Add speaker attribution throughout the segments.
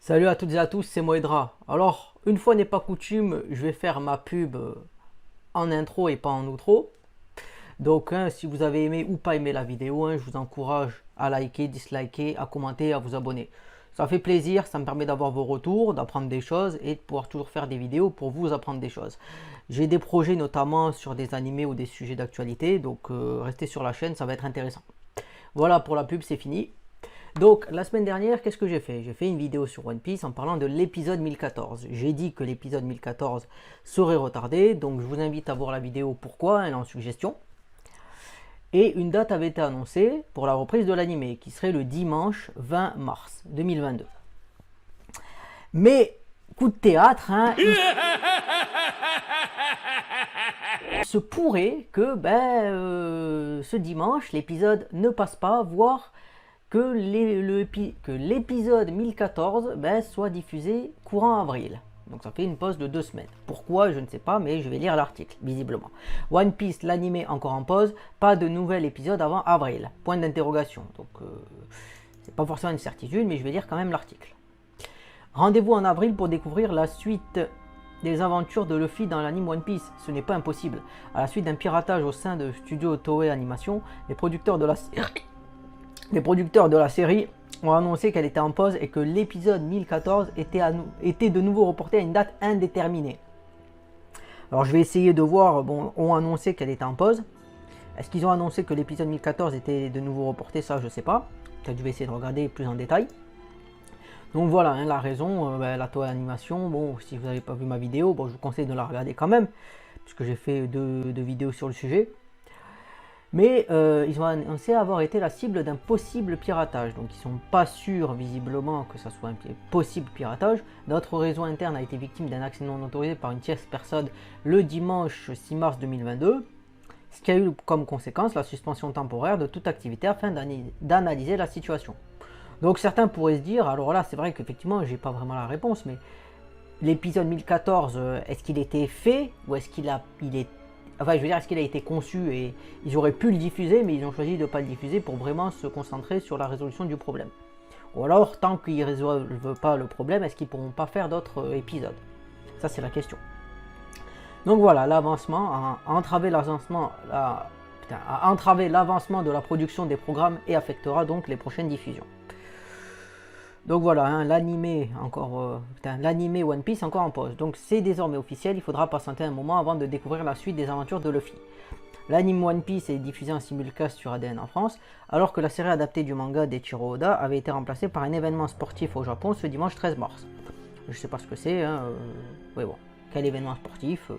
Speaker 1: Salut à toutes et à tous, c'est Moedra. Alors, une fois n'est pas coutume, je vais faire ma pub en intro et pas en outro. Donc, si vous avez aimé ou pas aimé la vidéo, je vous encourage à liker, disliker, à commenter, à vous abonner. Ça fait plaisir, ça me permet d'avoir vos retours, d'apprendre des choses et de pouvoir toujours faire des vidéos pour vous apprendre des choses. J'ai des projets notamment sur des animés ou des sujets d'actualité, donc restez sur la chaîne, ça va être intéressant. Voilà pour la pub, c'est fini. Donc, la semaine dernière, qu'est-ce que j'ai fait? J'ai fait une vidéo sur One Piece en parlant de l'épisode 1014. J'ai dit que l'épisode 1014 serait retardé, donc je vous invite à voir la vidéo pourquoi, elle est en suggestion. Et une date avait été annoncée pour la reprise de l'animé, qui serait le dimanche 20 mars 2022. Mais, coup de théâtre, il se pourrait que ce dimanche, l'épisode ne passe pas, voire que l'épisode 1014 soit diffusé courant avril. Donc ça fait une pause de 2 semaines. Pourquoi, je ne sais pas, mais je vais lire l'article, visiblement. One Piece, l'animé encore en pause, pas de nouvel épisode avant avril. Point d'interrogation. Donc c'est pas forcément une certitude, mais je vais lire quand même l'article. Rendez-vous en avril pour découvrir la suite des aventures de Luffy dans l'anime One Piece. Ce n'est pas impossible. À la suite d'un piratage au sein de Studio Toei Animation, les producteurs de la série ont annoncé qu'elle était en pause et que l'épisode 1014 était de nouveau reporté à une date indéterminée. Alors je vais essayer de voir, ont annoncé qu'elle était en pause. Est-ce qu'ils ont annoncé que l'épisode 1014 était de nouveau reporté? Ça, je ne sais pas. Peut-être je vais essayer de regarder plus en détail. Donc voilà, la raison, la Toei Animation, si vous n'avez pas vu ma vidéo, je vous conseille de la regarder quand même, puisque j'ai fait deux vidéos sur le sujet. Mais ils ont annoncé avoir été la cible d'un possible piratage. Donc ils ne sont pas sûrs visiblement que ça soit un possible piratage. Notre réseau interne a été victime d'un accès non autorisé par une tierce personne le dimanche 6 mars 2022. Ce qui a eu comme conséquence la suspension temporaire de toute activité afin d'analyser la situation. Donc certains pourraient se dire, alors là c'est vrai qu'effectivement j'ai pas vraiment la réponse, mais l'épisode 1014, est-ce qu'il était fait ou est-ce qu'il est Enfin, je veux dire, est-ce qu'il a été conçu et ils auraient pu le diffuser, mais ils ont choisi de ne pas le diffuser pour vraiment se concentrer sur la résolution du problème. Ou alors, tant qu'ils ne résolvent pas le problème, est-ce qu'ils ne pourront pas faire d'autres épisodes? Ça, c'est la question. Donc voilà, l'avancement a entravé l'avancement de la production des programmes et affectera donc les prochaines diffusions. Donc voilà, l'animé One Piece encore en pause. Donc c'est désormais officiel, il faudra patienter un moment avant de découvrir la suite des aventures de Luffy. L'anime One Piece est diffusé en simulcast sur ADN en France, alors que la série adaptée du manga d'Eiichiro Oda avait été remplacée par un événement sportif au Japon ce dimanche 13 mars. Je sais pas ce que c'est, mais bon, quel événement sportif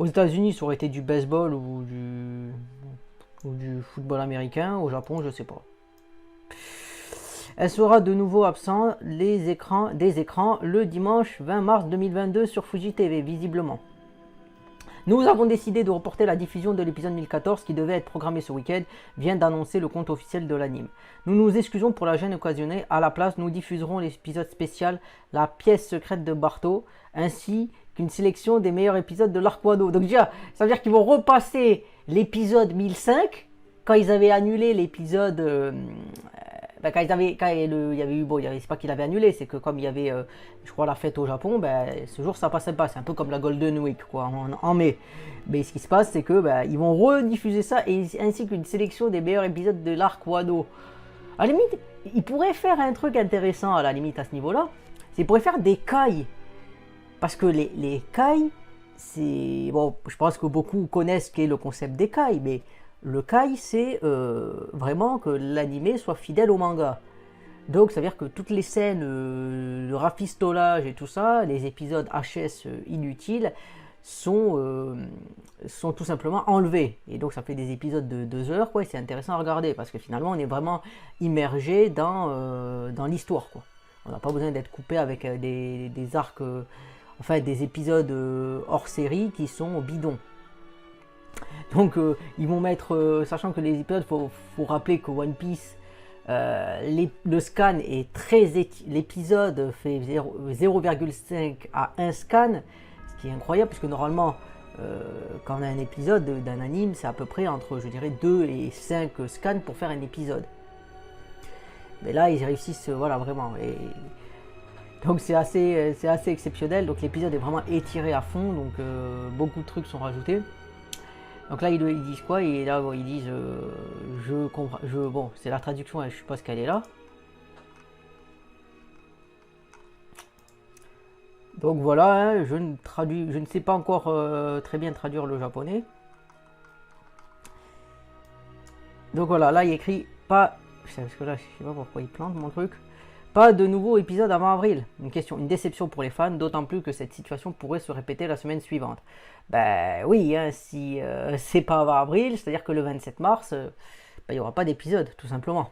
Speaker 1: Aux États-Unis, ça aurait été du baseball ou du football américain, au Japon, je sais pas. Elle sera de nouveau absente des écrans le dimanche 20 mars 2022 sur Fuji TV, visiblement. Nous avons décidé de reporter la diffusion de l'épisode 1014 qui devait être programmé ce week-end, vient d'annoncer le compte officiel de l'anime. Nous nous excusons pour la gêne occasionnée, à la place nous diffuserons l'épisode spécial La pièce secrète de Barto, ainsi qu'une sélection des meilleurs épisodes de l'arc Wano. Donc déjà, ça veut dire qu'ils vont repasser l'épisode 1005, quand ils avaient annulé l'épisode... c'est pas qu'il avait annulé, c'est que comme il y avait, je crois, la fête au Japon, ce jour ça passait pas. C'est un peu comme la Golden Week, quoi, en mai. Mais ce qui se passe, c'est que ils vont rediffuser ça, ainsi qu'une sélection des meilleurs épisodes de l'arc Wano. À la limite, ils pourraient faire un truc intéressant, à la limite, à ce niveau-là. Ils pourraient faire des kai. Parce que les kai, c'est... Bon, je pense que beaucoup connaissent ce qu'est le concept des kai, mais... Le kai, c'est vraiment que l'animé soit fidèle au manga. Donc, ça veut dire que toutes les scènes, le rafistolage et tout ça, les épisodes HS inutiles, sont tout simplement enlevés. Et donc, ça fait des épisodes de 2 heures, quoi, et c'est intéressant à regarder, parce que finalement, on est vraiment immergé dans l'histoire, quoi. On n'a pas besoin d'être coupé avec des arcs, des épisodes hors série qui sont bidons. Donc ils vont mettre, sachant que les épisodes, faut rappeler que One Piece, le scan est l'épisode fait 0,5 à 1 scan, ce qui est incroyable, puisque normalement, quand on a un épisode d'un anime, c'est à peu près entre, je dirais, 2 et 5 scans pour faire un épisode. Mais là, ils réussissent, voilà, vraiment. Et Donc c'est assez exceptionnel. Donc l'épisode est vraiment étiré à fond, donc beaucoup de trucs sont rajoutés. Donc là ils disent quoi? Et là ils disent je comprends, bon c'est la traduction, je suppose qu'elle est là. Donc voilà, hein, je ne sais pas encore très bien traduire le japonais. Donc voilà, là il écrit pas, parce que là je sais pas pourquoi il plante mon truc. Pas de nouveau épisode avant avril. Une déception pour les fans, d'autant plus que cette situation pourrait se répéter la semaine suivante. Ben oui, hein, si c'est pas avant avril, c'est-à-dire que le 27 mars, ben, il n'y aura pas d'épisode, tout simplement.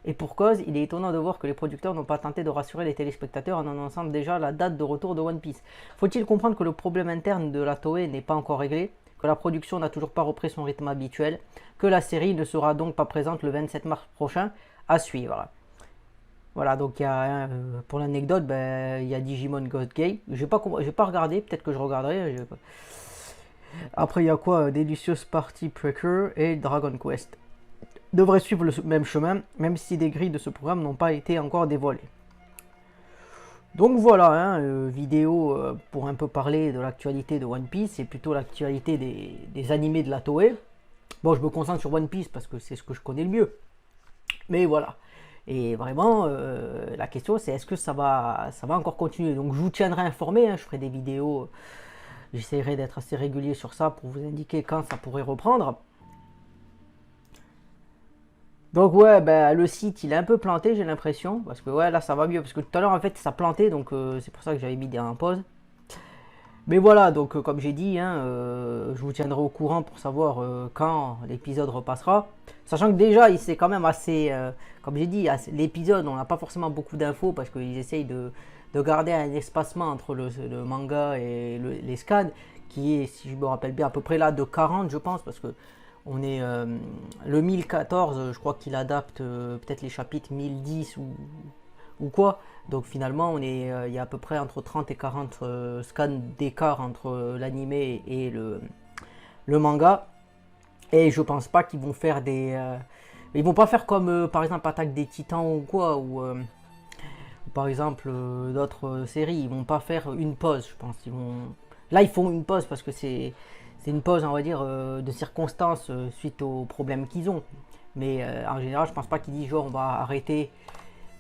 Speaker 1: Et pour cause, il est étonnant de voir que les producteurs n'ont pas tenté de rassurer les téléspectateurs en annonçant déjà la date de retour de One Piece. Faut-il comprendre que le problème interne de la Toei n'est pas encore réglé, que la production n'a toujours pas repris son rythme habituel, que la série ne sera donc pas présente le 27 mars prochain, à suivre. Voilà, donc il y a, pour l'anecdote, ben, il y a Digimon Ghost Game. J'ai pas regardé, peut-être que je regarderai. Après, il y a quoi? Delicious Party Breaker et Dragon Quest. Devraient suivre le même chemin, même si des grilles de ce programme n'ont pas été encore dévoilées. Donc voilà, hein, vidéo pour un peu parler de l'actualité de One Piece, et plutôt l'actualité des animés de la Toei. Bon, je me concentre sur One Piece parce que c'est ce que je connais le mieux. Mais voilà. Et vraiment, la question c'est est-ce que ça va encore continuer. Donc je vous tiendrai informé, hein, je ferai des vidéos, j'essaierai d'être assez régulier sur ça pour vous indiquer quand ça pourrait reprendre. Donc ouais, ben, le site il est un peu planté, j'ai l'impression, parce que ouais là ça va mieux, parce que tout à l'heure en fait ça plantait, donc c'est pour ça que j'avais mis en pause. Mais voilà, donc comme j'ai dit, hein, je vous tiendrai au courant pour savoir quand l'épisode repassera. Sachant que déjà, c'est quand même assez, comme j'ai dit, l'épisode, on n'a pas forcément beaucoup d'infos parce qu'ils essayent de garder un espacement entre le manga et les scans, qui est, si je me rappelle bien, à peu près là de 40, je pense, parce que on est le 1014, je crois qu'il adapte peut-être les chapitres 1010 ou quoi. Donc finalement, il y a à peu près entre 30 et 40 scans d'écart entre l'animé et le manga. Et je pense pas qu'ils vont faire ils vont pas faire comme par exemple Attaque des Titans ou quoi, ou par exemple d'autres séries. Ils vont pas faire une pause, je pense. Là, ils font une pause parce que c'est une pause, on va dire, de circonstances suite aux problèmes qu'ils ont. Mais en général, je pense pas qu'ils disent genre on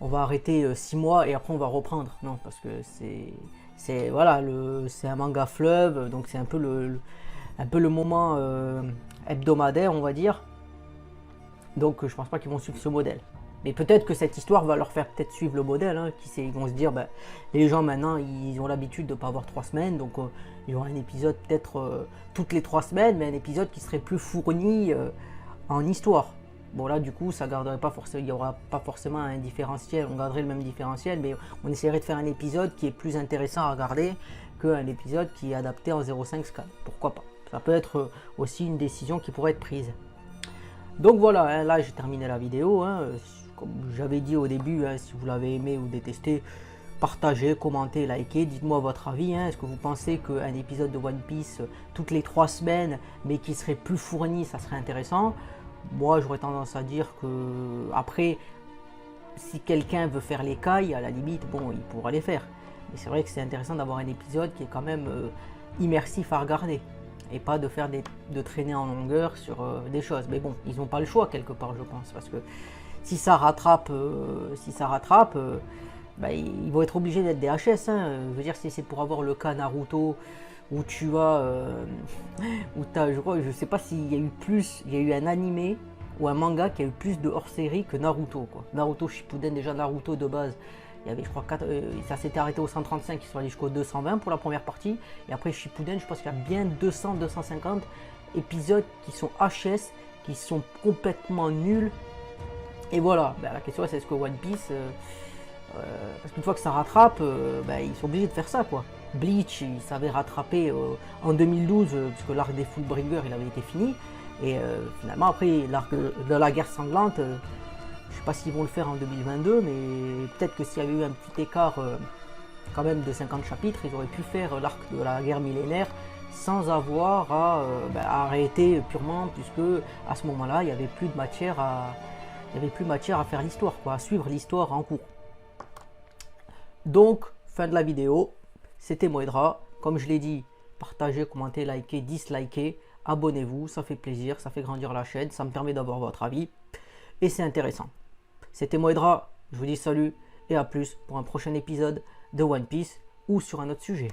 Speaker 1: va arrêter 6 mois et après on va reprendre. Non, parce que voilà, c'est un manga fleuve, donc c'est un peu le moment hebdomadaire, on va dire. Donc je pense pas qu'ils vont suivre ce modèle. Mais peut-être que cette histoire va leur faire peut-être suivre le modèle, hein, qui sait, ils vont se dire, ben, les gens maintenant ils ont l'habitude de ne pas avoir 3 semaines, donc il y aura un épisode peut-être toutes les 3 semaines, mais un épisode qui serait plus fourni en histoire. Bon là du coup ça garderait pas forcément, il n'y aura pas forcément un différentiel, on garderait le même différentiel, mais on essaierait de faire un épisode qui est plus intéressant à regarder qu'un épisode qui est adapté en 0.5 scan. Pourquoi pas? Ça peut être aussi une décision qui pourrait être prise. Donc voilà, hein, là j'ai terminé la vidéo, hein, comme j'avais dit au début, hein, si vous l'avez aimé ou détesté, partagez, commentez, likez, dites-moi votre avis, hein. Est-ce que vous pensez qu'un épisode de One Piece toutes les 3 semaines, mais qui serait plus fourni, ça serait intéressant? Moi j'aurais tendance à dire que après, si quelqu'un veut faire les cailles, à la limite, bon, il pourra les faire. Mais c'est vrai que c'est intéressant d'avoir un épisode qui est quand même immersif à regarder. Et pas de faire de traîner en longueur sur des choses. Mais bon, ils n'ont pas le choix quelque part, je pense. Parce que si ça rattrape, bah, ils vont être obligés d'être des HS. Hein. Je veux dire, si c'est pour avoir le cas Naruto, où tu as, je sais pas s'il y a eu plus, il y a eu un animé ou un manga qui a eu plus de hors-série que Naruto, quoi. Naruto Shippuden, déjà Naruto de base, il y avait, je crois, ça s'était arrêté au 135, ils sont allés jusqu'au 220 pour la première partie, et après Shippuden, je pense qu'il y a bien 200-250 épisodes qui sont HS, qui sont complètement nuls. Et voilà, ben, la question c'est est-ce que One Piece, parce qu'une fois que ça rattrape, ben, ils sont obligés de faire ça, quoi. Bleach, il s'avait rattrapé en 2012, puisque l'arc des Fullbringer, il avait été fini. Et finalement, après, l'arc de la guerre sanglante, je ne sais pas s'ils vont le faire en 2022, mais peut-être que s'il y avait eu un petit écart quand même de 50 chapitres, ils auraient pu faire l'arc de la guerre millénaire sans avoir à arrêter purement, puisque à ce moment-là, il n'y avait plus de matière à faire l'histoire, quoi, à suivre l'histoire en cours. Donc, fin de la vidéo. C'était Moedra. Comme je l'ai dit, partagez, commentez, likez, dislikez, abonnez-vous, ça fait plaisir, ça fait grandir la chaîne, ça me permet d'avoir votre avis et c'est intéressant. C'était Moedra, je vous dis salut et à plus pour un prochain épisode de One Piece ou sur un autre sujet.